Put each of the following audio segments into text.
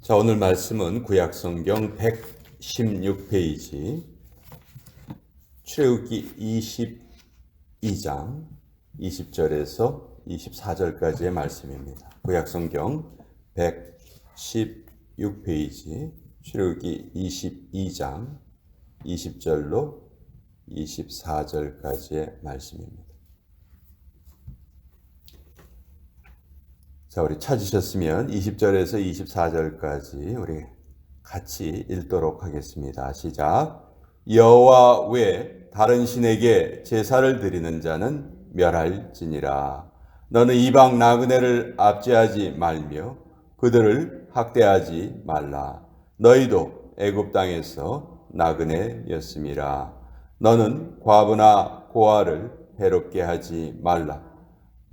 자, 오늘 말씀은 구약성경 116페이지 출애굽기 22장 20절에서 24절까지의 말씀입니다. 구약성경 116페이지 출애굽기 22장 20절로 24절까지의 말씀입니다. 자, 우리 찾으셨으면 20절에서 24절까지 우리 같이 읽도록 하겠습니다. 시작. 여호와 외 다른 신에게 제사를 드리는 자는 멸할지니라. 너는 이방 나그네를 압제하지 말며 그들을 학대하지 말라. 너희도 애굽 땅에서 나그네였음이라. 너는 과부나 고아를 해롭게 하지 말라.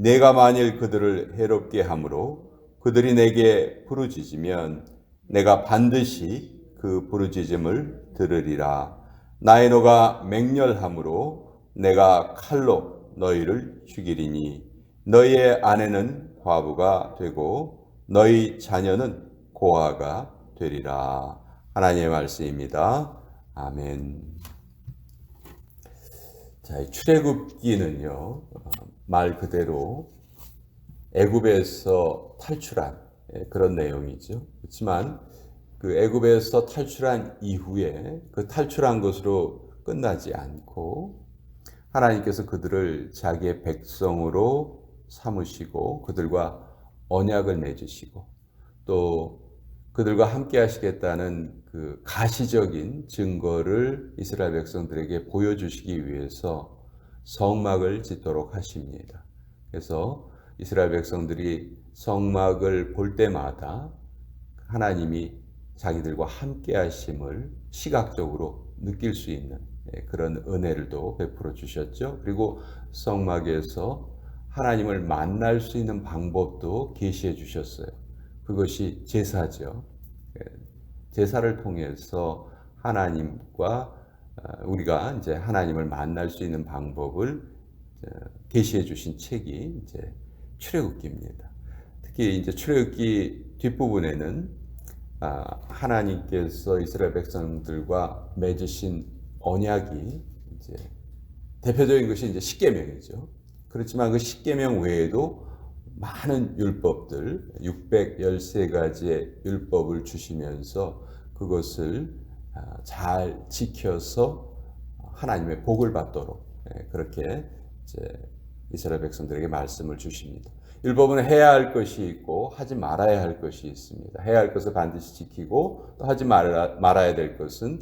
내가 만일 그들을 해롭게 함으로 그들이 내게 부르짖으면 내가 반드시 그 부르짖음을 들으리라. 나의 노가 맹렬함으로 내가 칼로 너희를 죽이리니 너희의 아내는 과부가 되고 너희 자녀는 고아가 되리라. 하나님의 말씀입니다. 아멘. 자, 출애굽기는요, 말 그대로 애굽에서 탈출한 그런 내용이죠. 그렇지만 그 애굽에서 탈출한 이후에 그 탈출한 것으로 끝나지 않고 하나님께서 그들을 자기의 백성으로 삼으시고 그들과 언약을 맺으시고 또 그들과 함께 하시겠다는 그 가시적인 증거를 이스라엘 백성들에게 보여주시기 위해서 성막을 짓도록 하십니다. 그래서 이스라엘 백성들이 성막을 볼 때마다 하나님이 자기들과 함께 하심을 시각적으로 느낄 수 있는 그런 은혜를 또 베풀어 주셨죠. 그리고 성막에서 하나님을 만날 수 있는 방법도 계시해 주셨어요. 그것이 제사죠. 제사를 통해서 하나님과 우리가 이제 하나님을 만날 수 있는 방법을 계시해 주신 책이 이제 출애굽기입니다. 특히 이제 출애굽기 뒷부분에는 하나님께서 이스라엘 백성들과 맺으신 언약이 이제 대표적인 것이 이제 십계명이죠. 그렇지만 그 십계명 외에도 많은 율법들, 613가지의 율법을 주시면서 그것을 잘 지켜서 하나님의 복을 받도록 그렇게 이제 이스라엘 백성들에게 말씀을 주십니다. 율법은 해야 할 것이 있고 하지 말아야 할 것이 있습니다. 해야 할 것을 반드시 지키고 또 하지 말아야 될 것은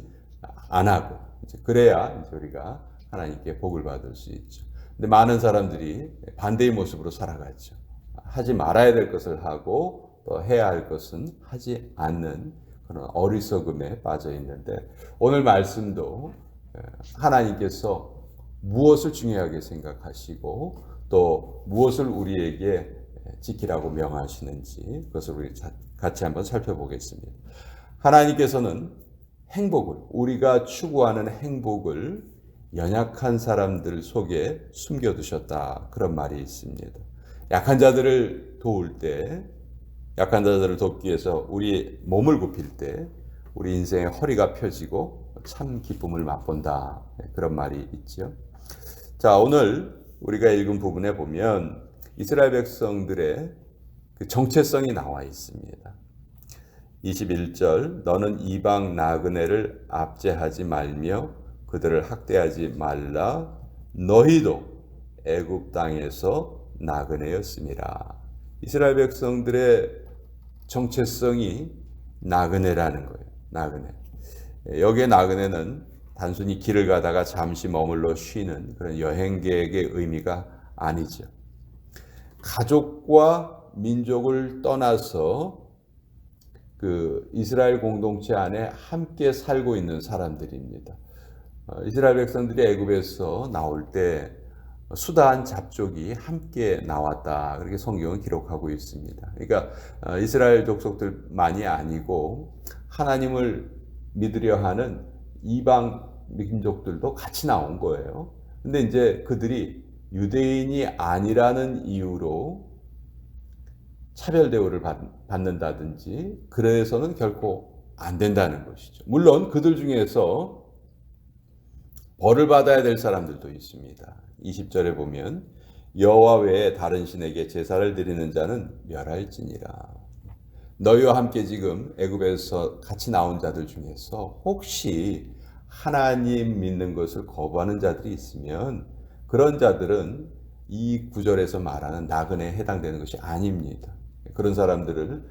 안 하고 그래야 이제 우리가 하나님께 복을 받을 수 있죠. 근데 많은 사람들이 반대의 모습으로 살아가죠. 하지 말아야 될 것을 하고 또 해야 할 것은 하지 않는 그런 어리석음에 빠져 있는데 오늘 말씀도 하나님께서 무엇을 중요하게 생각하시고 또 무엇을 우리에게 지키라고 명하시는지 그것을 우리 같이 한번 살펴보겠습니다. 하나님께서는 행복을, 우리가 추구하는 행복을 연약한 사람들 속에 숨겨두셨다. 그런 말이 있습니다. 약한 자들을 도울 때, 약한 자들을 돕기 위해서 우리 몸을 굽힐 때 우리 인생의 허리가 펴지고 참 기쁨을 맛본다. 그런 말이 있죠. 자, 오늘 우리가 읽은 부분에 보면 이스라엘 백성들의 그 정체성이 나와 있습니다. 21절 너는 이방 나그네를 압제하지 말며 그들을 학대하지 말라. 너희도 애굽 땅에서 나그네였습니다. 이스라엘 백성들의 정체성이 나그네라는 거예요. 나그네. 여기에 나그네는 단순히 길을 가다가 잠시 머물러 쉬는 그런 여행객의 의미가 아니죠. 가족과 민족을 떠나서 그 이스라엘 공동체 안에 함께 살고 있는 사람들입니다. 이스라엘 백성들이 애굽에서 나올 때 수다한 잡족이 함께 나왔다. 그렇게 성경은 기록하고 있습니다. 그러니까 이스라엘 족속들만이 아니고 하나님을 믿으려 하는 이방 민족들도 같이 나온 거예요. 근데 이제 그들이 유대인이 아니라는 이유로 차별 대우를 받는다든지 그래서는 결코 안 된다는 것이죠. 물론 그들 중에서 벌을 받아야 될 사람들도 있습니다. 20절에 보면 여호와 외에 다른 신에게 제사를 드리는 자는 멸할지니라. 너희와 함께 지금 애굽에서 같이 나온 자들 중에서 혹시 하나님 믿는 것을 거부하는 자들이 있으면 그런 자들은 이 구절에서 말하는 나그네에 해당되는 것이 아닙니다. 그런 사람들을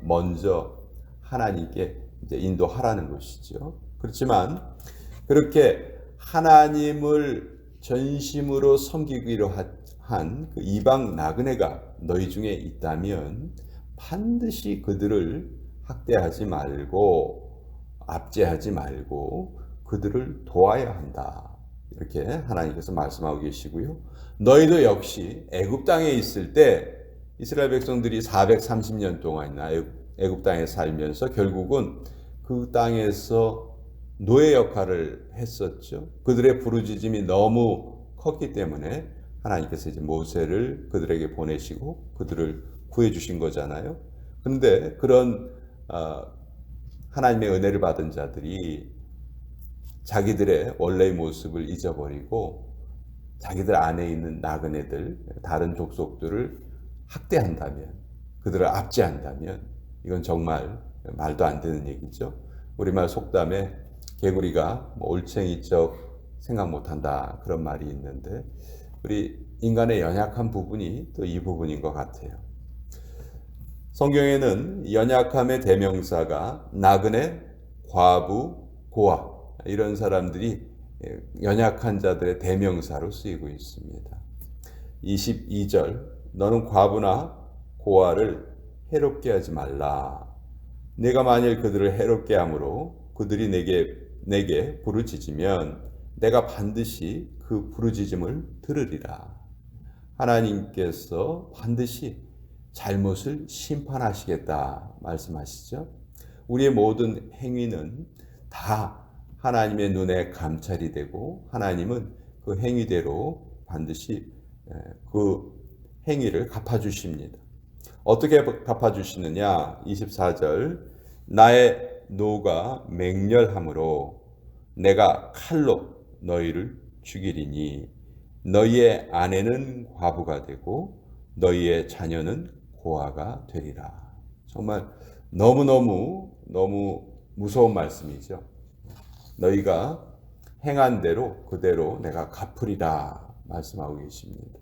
먼저 하나님께 이제 인도하라는 것이죠. 그렇지만 그렇게 하나님을 전심으로 섬기기로 한 그 이방 나그네가 너희 중에 있다면 반드시 그들을 학대하지 말고 압제하지 말고 그들을 도와야 한다. 이렇게 하나님께서 말씀하고 계시고요. 너희도 역시 애굽 땅에 있을 때 이스라엘 백성들이 430년 동안이나 애굽 땅에 살면서 결국은 그 땅에서 노예 역할을 했었죠. 그들의 부르짖음이 너무 컸기 때문에 하나님께서 이제 모세를 그들에게 보내시고 그들을 구해 주신 거잖아요. 그런데 그런 하나님의 은혜를 받은 자들이 자기들의 원래의 모습을 잊어버리고 자기들 안에 있는 나그네들, 다른 족속들을 학대한다면, 그들을 압제한다면 이건 정말 말도 안 되는 얘기죠. 우리말 속담에 개구리가 올챙이적 생각 못한다 그런 말이 있는데 우리 인간의 연약한 부분이 또 이 부분인 것 같아요. 성경에는 연약함의 대명사가 나그네, 과부, 고아 이런 사람들이 연약한 자들의 대명사로 쓰이고 있습니다. 22절 너는 과부나 고아를 해롭게 하지 말라. 내가 만일 그들을 해롭게 함으로 그들이 내게 부르짖으면 내가 반드시 그 부르짖음을 들으리라. 하나님께서 반드시 잘못을 심판하시겠다 말씀하시죠. 우리의 모든 행위는 다 하나님의 눈에 감찰이 되고 하나님은 그 행위대로 반드시 그 행위를 갚아주십니다. 어떻게 갚아주시느냐? 24절 나의 노가 맹렬함으로 내가 칼로 너희를 죽이리니 너희의 아내는 과부가 되고 너희의 자녀는 고아가 되리라. 정말 너무 무서운 말씀이죠. 너희가 행한 대로 그대로 내가 갚으리라 말씀하고 계십니다.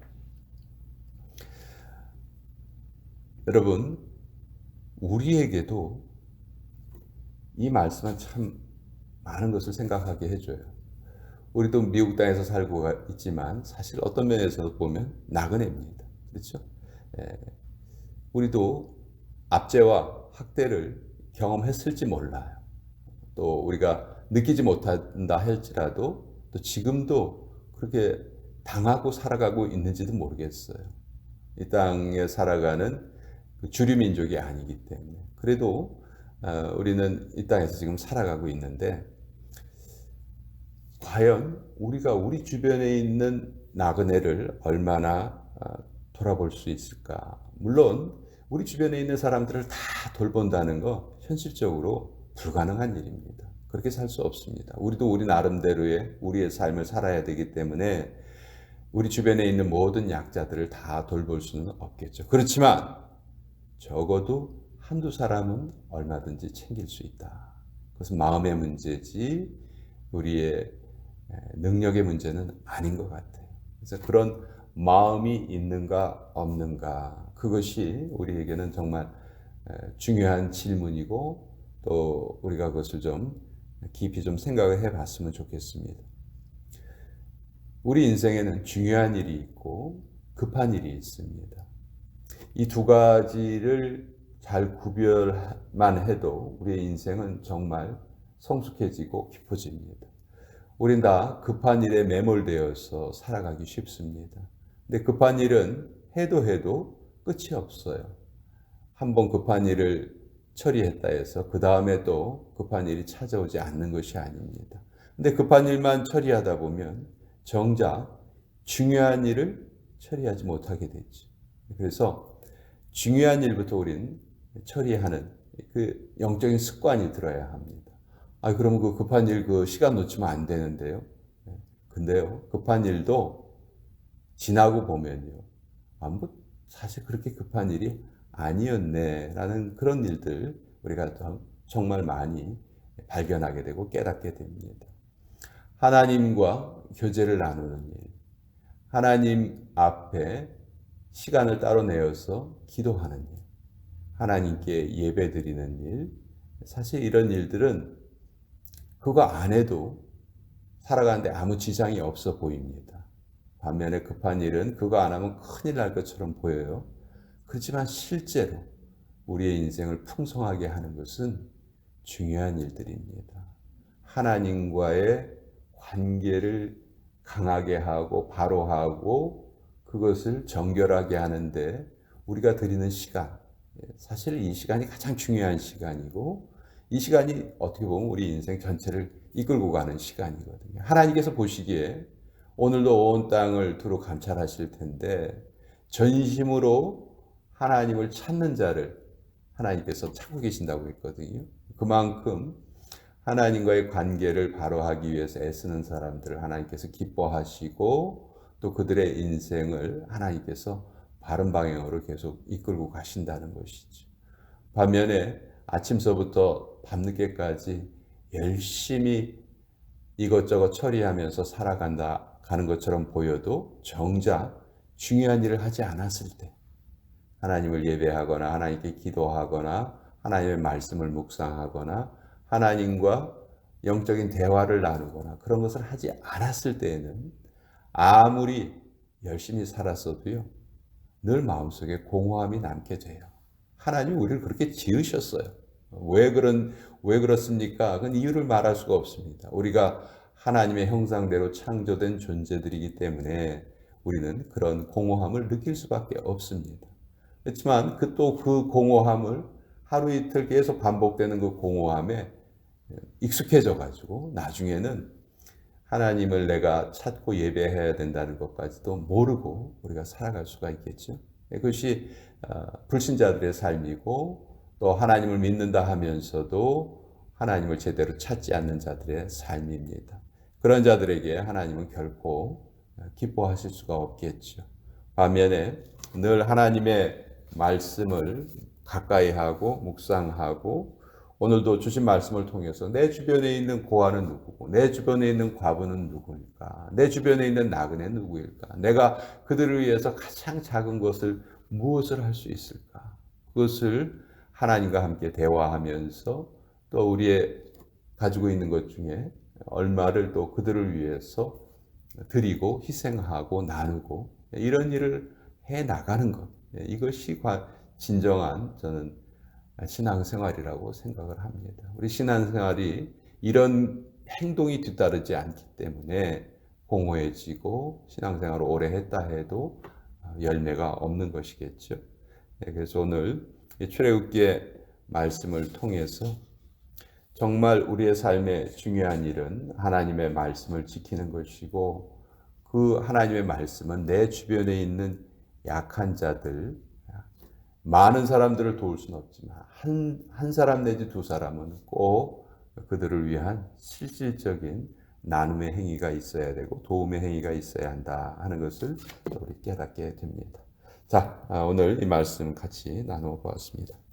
여러분, 우리에게도 이 말씀은 참 많은 것을 생각하게 해줘요. 우리도 미국 땅에서 살고 있지만 사실 어떤 면에서 보면 나그네입니다. 그렇죠? 우리도 압제와 학대를 경험했을지 몰라요. 또 우리가 느끼지 못한다 할지라도 또 지금도 그렇게 당하고 살아가고 있는지도 모르겠어요. 이 땅에 살아가는 그 주류 민족이 아니기 때문에. 그래도 우리는 이 땅에서 지금 살아가고 있는데 과연 우리가 우리 주변에 있는 나그네를 얼마나 돌아볼 수 있을까? 물론 우리 주변에 있는 사람들을 다 돌본다는 거 현실적으로 불가능한 일입니다. 그렇게 살 수 없습니다. 우리도 우리 나름대로의 우리의 삶을 살아야 되기 때문에 우리 주변에 있는 모든 약자들을 다 돌볼 수는 없겠죠. 그렇지만 적어도 한두 사람은 얼마든지 챙길 수 있다. 그것은 마음의 문제지 우리의 능력의 문제는 아닌 것 같아요. 그래서 그런 마음이 있는가 없는가 그것이 우리에게는 정말 중요한 질문이고 또 우리가 그것을 좀 깊이 좀 생각을 해봤으면 좋겠습니다. 우리 인생에는 중요한 일이 있고 급한 일이 있습니다. 이 두 가지를 잘 구별만 해도 우리의 인생은 정말 성숙해지고 깊어집니다. 우린 다 급한 일에 매몰되어서 살아가기 쉽습니다. 근데 급한 일은 해도 끝이 없어요. 한번 급한 일을 처리했다 해서 그 다음에 또 급한 일이 찾아오지 않는 것이 아닙니다. 근데 급한 일만 처리하다 보면 정작 중요한 일을 처리하지 못하게 되죠. 그래서 중요한 일부터 우린 처리하는 그 영적인 습관이 들어야 합니다. 그러면 그 급한 일 그 시간 놓치면 안 되는데요. 근데요, 급한 일도 지나고 보면요. 뭐 사실 그렇게 급한 일이 아니었네라는 그런 일들 우리가 정말 많이 발견하게 되고 깨닫게 됩니다. 하나님과 교제를 나누는 일, 하나님 앞에 시간을 따로 내어서 기도하는 일, 하나님께 예배 드리는 일, 사실 이런 일들은 그거 안 해도 살아가는데 아무 지장이 없어 보입니다. 반면에 급한 일은 그거 안 하면 큰일 날 것처럼 보여요. 그렇지만 실제로 우리의 인생을 풍성하게 하는 것은 중요한 일들입니다. 하나님과의 관계를 강하게 하고 바로 하고 그것을 정결하게 하는데 우리가 드리는 시간, 사실 이 시간이 가장 중요한 시간이고 이 시간이 어떻게 보면 우리 인생 전체를 이끌고 가는 시간이거든요. 하나님께서 보시기에 오늘도 온 땅을 두루 감찰하실 텐데 전심으로 하나님을 찾는 자를 하나님께서 찾고 계신다고 했거든요. 그만큼 하나님과의 관계를 바로 하기 위해서 애쓰는 사람들을 하나님께서 기뻐하시고 또 그들의 인생을 하나님께서 바른 방향으로 계속 이끌고 가신다는 것이죠. 반면에 아침서부터 밤늦게까지 열심히 이것저것 처리하면서 가는 것처럼 보여도 정작 중요한 일을 하지 않았을 때 하나님을 예배하거나 하나님께 기도하거나 하나님의 말씀을 묵상하거나 하나님과 영적인 대화를 나누거나 그런 것을 하지 않았을 때에는 아무리 열심히 살았어도요 늘 마음속에 공허함이 남게 돼요. 하나님 우리를 그렇게 지으셨어요. 왜 그렇습니까? 그건 이유를 말할 수가 없습니다. 우리가 하나님의 형상대로 창조된 존재들이기 때문에 우리는 그런 공허함을 느낄 수밖에 없습니다. 그렇지만 또 그 공허함을 하루 이틀 계속 반복되는 그 공허함에 익숙해져 가지고 나중에는 하나님을 내가 찾고 예배해야 된다는 것까지도 모르고 우리가 살아갈 수가 있겠죠. 그것이 불신자들의 삶이고 또 하나님을 믿는다 하면서도 하나님을 제대로 찾지 않는 자들의 삶입니다. 그런 자들에게 하나님은 결코 기뻐하실 수가 없겠죠. 반면에 늘 하나님의 말씀을 가까이 하고 묵상하고 오늘도 주신 말씀을 통해서 내 주변에 있는 고아는 누구고 내 주변에 있는 과부는 누구일까? 내 주변에 있는 나그네는 누구일까? 내가 그들을 위해서 가장 작은 것을 무엇을 할 수 있을까? 그것을 하나님과 함께 대화하면서 또 우리의 가지고 있는 것 중에 얼마를 또 그들을 위해서 드리고 희생하고 나누고 이런 일을 해 나가는 것. 이것이 진정한 저는 신앙생활이라고 생각을 합니다. 우리 신앙생활이 이런 행동이 뒤따르지 않기 때문에 공허해지고 신앙생활을 오래 했다 해도 열매가 없는 것이겠죠. 그래서 오늘 출애굽기의 말씀을 통해서 정말 우리의 삶의 중요한 일은 하나님의 말씀을 지키는 것이고 그 하나님의 말씀은 내 주변에 있는 약한 자들, 많은 사람들을 도울 수는 없지만 한 사람 내지 두 사람은 꼭 그들을 위한 실질적인 나눔의 행위가 있어야 되고 도움의 행위가 있어야 한다 하는 것을 우리 깨닫게 됩니다. 자, 오늘 이 말씀 같이 나누어 보았습니다.